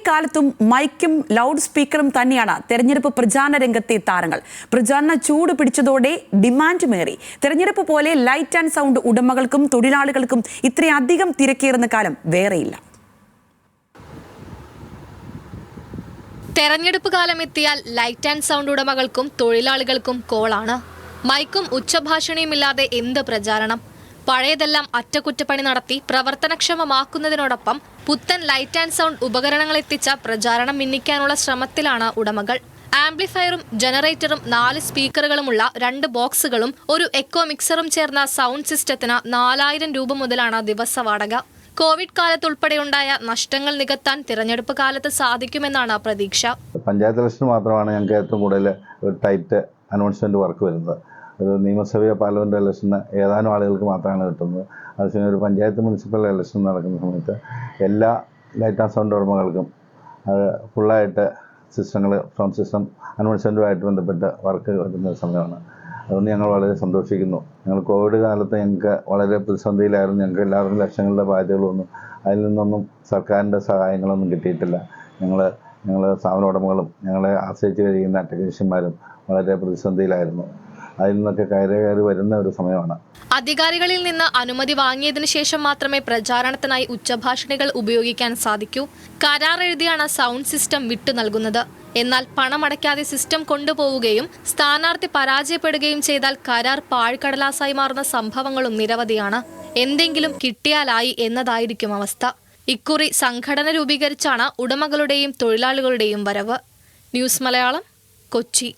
കാലത്തും മൈക്കും ലൗഡ് സ്പീക്കറും തന്നെയാണ് തെരഞ്ഞെടുപ്പ് പ്രചാരണ രംഗത്തെ താരങ്ങൾ. പ്രചാരണ ചൂട് പിടിച്ചതോടെ ഡിമാൻഡുമേറി. തെരഞ്ഞെടുപ്പ് പോലെ ലൈറ്റ് ആൻഡ് സൗണ്ട് ഉടമകൾക്കും തൊഴിലാളികൾക്കും ഇത്രയധികം തിരക്കേറുന്ന കാലം വേറെയില്ല. തെരഞ്ഞെടുപ്പ് കാലം എത്തിയാൽ ലൈറ്റ് ആൻഡ് സൗണ്ട് ഉടമകൾക്കും തൊഴിലാളികൾക്കും കോളാണ്. മൈക്കും ഉച്ചഭാഷണിയുമില്ലാതെ എന്ത് പ്രചാരണം? പഴയതെല്ലാം അറ്റകുറ്റപ്പണി നടത്തി പ്രവർത്തനക്ഷമമാക്കുന്നതിനോടൊപ്പം പുത്തൻ ലൈറ്റ് ആൻഡ് സൗണ്ട് ഉപകരണങ്ങൾ എത്തിച്ച പ്രചാരണം മിന്നിക്കാനുള്ള ശ്രമത്തിലാണ് ഉടമകൾ. ആംപ്ലിഫയറും ജനറേറ്ററും 4 സ്പീക്കറുകളുമുള്ള 2 ബോക്സുകളും ഒരു എക്കോ മിക്സറും ചേർന്ന സൗണ്ട് സിസ്റ്റത്തിന് 4000 രൂപ മുതലാണ് ദിവസ വാടക. കോവിഡ് കാലത്തുൾപ്പെടെയുണ്ടായ നഷ്ടങ്ങൾ നികത്താൻ തിരഞ്ഞെടുപ്പ് കാലത്ത് സാധിക്കുമെന്നാണ് പ്രതീക്ഷ. പഞ്ചായത്ത് ഇലക്ഷൻ മാത്രമാണ് ഞങ്ങൾക്ക് ഏറ്റവും കൂടുതൽ ഒരു ടൈറ്റ് അനൗൺസ്മെന്റ് വർക്ക് വരുന്നത്. ഒരു നിയമസഭയോ പാർലമെന്റ് ഇലക്ഷന് ഏതാനും ആളുകൾക്ക് മാത്രമാണ് കിട്ടുന്നത്. അതേസമയം ഒരു പഞ്ചായത്ത് മുനിസിപ്പൽ ഇലക്ഷൻ നടക്കുന്ന സമയത്ത് എല്ലാ ലൈറ്റ് ആൻഡ് സൗണ്ട് ഉടമകൾക്കും അത് ഫുള്ളായിട്ട് സിസ്റ്റങ്ങൾ സൗണ്ട് സിസ്റ്റം അനൗൺസ്മെൻറ്റുമായിട്ട് ബന്ധപ്പെട്ട് വർക്ക് വരുന്ന സമയമാണ്. അതുകൊണ്ട് ഞങ്ങൾ വളരെ സന്തോഷിക്കുന്നു. ഞങ്ങൾ കോവിഡ് കാലത്ത് ഞങ്ങൾക്ക് വളരെ പ്രതിസന്ധിയിലായിരുന്നു. ഞങ്ങൾക്ക് എല്ലാവർക്കും ലക്ഷങ്ങളുടെ ബാധ്യതകളൊന്നും അതിൽ നിന്നൊന്നും സർക്കാരിൻ്റെ സഹായങ്ങളൊന്നും കിട്ടിയിട്ടില്ല. ഞങ്ങൾ സ്ഥാപന ഉടമകളും ഞങ്ങളെ ആശ്രയിച്ച് കഴിയുന്ന ടെക്നീഷ്യന്മാരും വളരെ പ്രതിസന്ധിയിലായിരുന്നു. അതിൽ നിന്നൊക്കെ കയറി വരുന്ന ഒരു സമയമാണ്. അധികാരികളിൽ നിന്ന് അനുമതി വാങ്ങിയതിനു ശേഷം മാത്രമേ പ്രചാരണത്തിനായി ഉച്ചഭാഷണികൾ ഉപയോഗിക്കാൻ സാധിക്കൂ. കരാർ എഴുതിയാണ് സൗണ്ട് സിസ്റ്റം വിട്ടു നൽകുന്നത്. എന്നാൽ പണമടയ്ക്കാതെ സിസ്റ്റം കൊണ്ടുപോവുകയും സ്ഥാനാർത്ഥി പരാജയപ്പെടുകയും ചെയ്താൽ കരാർ പാഴ്കടലാസായി മാറുന്ന സംഭവങ്ങളും നിരവധിയാണ്. എന്തെങ്കിലും കിട്ടിയാലായി എന്നതായിരിക്കും അവസ്ഥ. ഇക്കുറി സംഘടന രൂപീകരിച്ചാണ് ഉടമകളുടെയും തൊഴിലാളികളുടെയും വരവ്. ന്യൂസ് മലയാളം, കൊച്ചി.